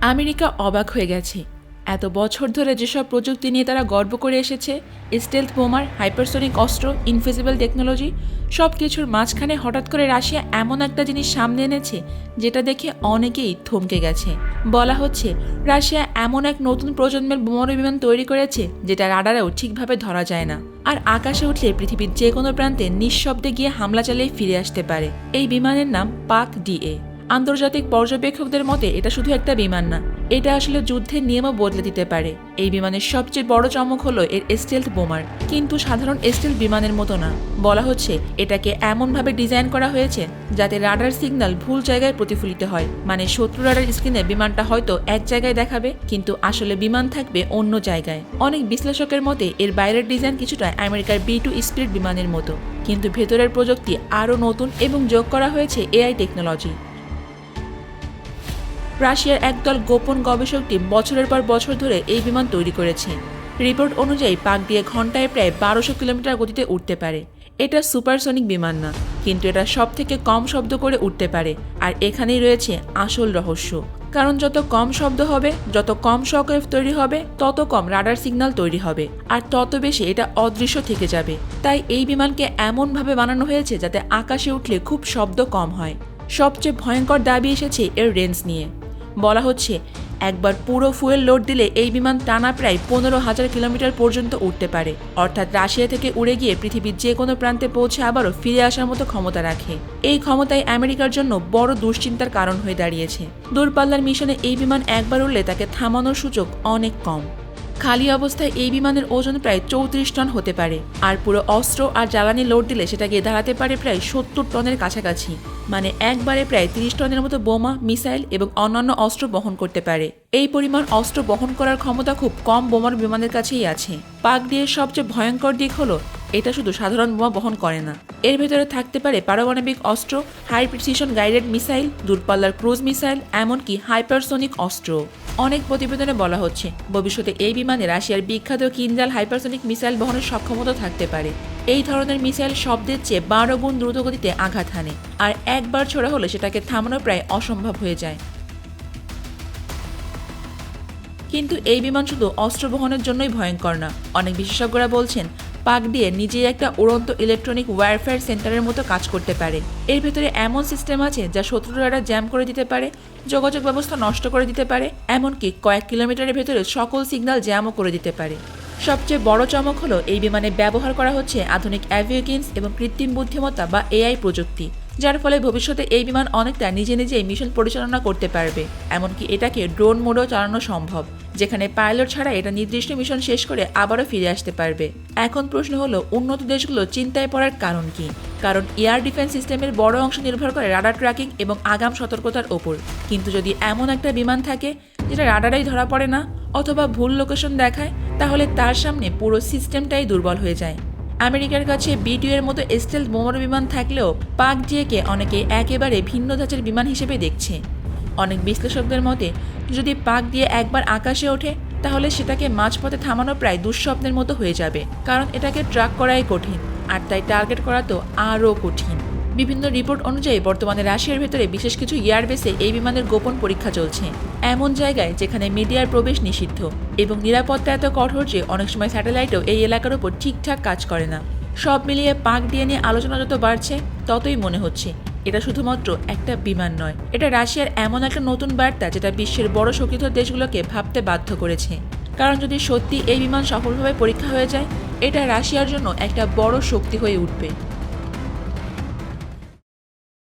America অবাক হয়ে গেছে। এত বছর ধরে যেসব প্রযুক্তি নিয়ে তারা গর্ব করে এসেছে, স্টেলথ বোমার, হাইপারসোনিক অস্ত্র, ইনভিজিবল টেকনোলজি, সব কিছুর মাঝখানে হঠাৎ করে রাশিয়া এমন একটা জিনিস সামনে এনেছে যেটা দেখে অনেকেই থমকে গেছে। বলা হচ্ছে রাশিয়া এমন এক নতুন প্রজন্মের বোমারু বিমান তৈরি করেছে যেটা রাডারেও ঠিকভাবে ধরা যায় না, আর আকাশে উঠলে পৃথিবীর যে কোনো প্রান্তে নিঃশব্দে গিয়ে হামলা চালিয়ে ফিরে আসতে পারে। এই বিমানের নাম পাক-ডিএ। আন্তর্জাতিক পর্যবেক্ষকদের মতে এটা শুধু একটা বিমান না, এটা আসলে যুদ্ধের নিয়মও বদলে দিতে পারে। এই বিমানের সবচেয়ে বড় চমক হলো এর স্টেলথ বোমার, কিন্তু সাধারণ স্টেলথ বিমানের মতো না। বলা হচ্ছে এটাকে এমনভাবে ডিজাইন করা হয়েছে যাতে রাডার সিগন্যাল ভুল জায়গায় প্রতিফলিত হয়। মানে শত্রু রাডার স্ক্রিনে বিমানটা হয়তো এক জায়গায় দেখাবে, কিন্তু আসলে বিমান থাকবে অন্য জায়গায়। অনেক বিশ্লেষকের মতে এর বাইরের ডিজাইন কিছুটা আমেরিকার B-2 স্পিরিট বিমানের মতো, কিন্তু ভেতরের প্রযুক্তি আরও নতুন এবং যোগ করা হয়েছে AI টেকনোলজি। রাশিয়ার একদল গোপন গবেষক টিম বছরের পর বছর ধরে এই বিমান তৈরি করেছে। রিপোর্ট অনুযায়ী পাক-ডিএ ঘন্টায় প্রায় 1200 কিলোমিটার গতিতে উঠতে পারে। এটা সুপারসনিক বিমান না, কিন্তু এটা সব থেকে কম শব্দ করে উঠতে পারে। আর এখানেই রয়েছে আসল রহস্য, কারণ যত কম শব্দ হবে, যত কম শকওয়েভ তৈরি হবে, তত কম রাডার সিগন্যাল তৈরি হবে, আর তত বেশি এটা অদৃশ্য থেকে যাবে। তাই এই বিমানকে এমনভাবে বানানো হয়েছে যাতে আকাশে উঠলে খুব শব্দ কম হয়। সবচেয়ে ভয়ঙ্কর দাবি এসেছে এর রেঞ্জ নিয়ে। বলা হচ্ছে একবার পুরো ফুয়েল লোড দিলে এই বিমান টানা প্রায় 15,000 কিলোমিটার পর্যন্ত উঠতে পারে, অর্থাৎ রাশিয়া থেকে উড়ে গিয়ে পৃথিবীর যে কোনো প্রান্তে পৌঁছে আবারও ফিরে আসার মতো ক্ষমতা রাখে। এই ক্ষমতাই আমেরিকার জন্য বড় দুশ্চিন্তার কারণ হয়ে দাঁড়িয়েছে। দূরপাল্লার মিশনে এই বিমান একবার উড়লে তাকে থামানোর সুযোগ অনেক কম। খালি অবস্থায় এই বিমানের ওজন প্রায় 34 টন হতে পারে, আর পুরো অস্ত্র আর জ্বালানি লোড দিলে সেটা গিয়ে দাঁড়াতে পারে প্রায় 70 টনের কাছাকাছি। মানে একবারে প্রায় 30 টনের মতো বোমা, মিসাইল এবং অন্যান্য অস্ত্র বহন করতে পারে। এই পরিমাণ অস্ত্র বহন করার ক্ষমতা খুব কম বোমার বিমানের কাছেই আছে। পাক-ডিএর সবচেয়ে ভয়ঙ্কর দিক হলো এটা শুধু সাধারণ বোমা বহন করে না, এর ভেতরে থাকতে পারে পারমাণবিক অস্ত্র, হাই প্রিসিশন গাইডেড মিসাইল, দূরপাল্লার ক্রুজ মিসাইল, এমনকি হাইপারসোনিক অস্ত্্র। অনেক প্রতিবেদনে বলা হচ্ছে ভবিষ্যতে এই বিমানে রাশিয়ার বিখ্যাত কিনজাল হাইপারসোনিক মিসাইল বহনের সক্ষমতা থাকতে পারে। এই ধরনের মিসাইল শব্দের চেয়ে 12 গুণ দ্রুত গতিতে আঘাত হানে, আর একবার ছোড়া হলে সেটাকে থামানো প্রায় অসম্ভব হয়ে যায়। কিন্তু এই বিমান শুধু অস্ত্র বহনের জন্যই ভয়ঙ্কর না। অনেক বিশেষজ্ঞরা বলছেন পাক-ডিএ নিজেই একটা উড়ন্ত ইলেকট্রনিক ওয়্যারফেয়ার সেন্টারের মতো কাজ করতে পারে। এর ভেতরে এমন সিস্টেম আছে যা শত্রুর রাডার জ্যাম করে দিতে পারে, যোগাযোগ ব্যবস্থা নষ্ট করে দিতে পারে, এমনকি কয়েক কিলোমিটারের ভেতরে সকল সিগন্যাল জ্যামও করে দিতে পারে। সবচেয়ে বড় চমক হলো এই বিমানে ব্যবহার করা হচ্ছে আধুনিক অ্যাভিওকিনস এবং কৃত্রিম বুদ্ধিমত্তা বা AI প্রযুক্তি, যার ফলে ভবিষ্যতে এই বিমান অনেকটা নিজে নিজেই মিশন পরিচালনা করতে পারবে। এমনকি এটাকে ড্রোন মোডেও চালানো সম্ভব, যেখানে পাইলট ছাড়া এটা নির্দিষ্ট মিশন শেষ করে আবারও ফিরে আসতে পারবে। এখন প্রশ্ন হলো উন্নত দেশগুলো চিন্তায় পড়ার কারণ কি? কারণ এয়ার ডিফেন্স সিস্টেমের বড় অংশ নির্ভর করে রাডার ট্র্যাকিং এবং আগাম সতর্কতার ওপর। কিন্তু যদি এমন একটা বিমান থাকে যেটা রাডারেই ধরা পড়ে না অথবা ভুল লোকেশন দেখায়, তাহলে তার সামনে পুরো সিস্টেমটাই দুর্বল হয়ে যায়। আমেরিকার কাছে B-2 এর মতো স্টেলথ বোমারু বিমান থাকলেও পাক-ডিএকে অনেকে একেবারে ভিন্ন ধাঁচের বিমান হিসেবে দেখছে। অনেক বিশ্লেষকদের মতে যদি পাক-ডিএ একবার আকাশে ওঠে, তাহলে সেটাকে মাঝপথে থামানো প্রায় দুঃস্বপ্নের মতো হয়ে যাবে, কারণ এটাকে ট্র্যাক করাই কঠিন, আর তাই টার্গেট করা তো আরও কঠিন। বিভিন্ন রিপোর্ট অনুযায়ী বর্তমানে রাশিয়ার ভেতরে বিশেষ কিছু এয়ারবেসে এই বিমানের গোপন পরীক্ষা চলছে, এমন জায়গায় যেখানে মিডিয়ার প্রবেশ নিষিদ্ধ, এবং নিরাপত্তা এত কঠোর যে অনেক সময় স্যাটেলাইটও এই এলাকার উপর ঠিকঠাক কাজ করে না। সব মিলিয়ে পাক-ডিএ নিয়ে আলোচনা যত বাড়ছে ততই মনে হচ্ছে এটা শুধুমাত্র একটা বিমান নয়, এটা রাশিয়ার এমন একটা নতুন বার্তা যেটা বিশ্বের বড় শক্তিধর দেশগুলোকে ভাবতে বাধ্য করেছে। কারণ যদি সত্যি এই বিমান সফলভাবে পরীক্ষা হয়ে যায়, এটা রাশিয়ার জন্য একটা বড় শক্তি হয়ে উঠবে।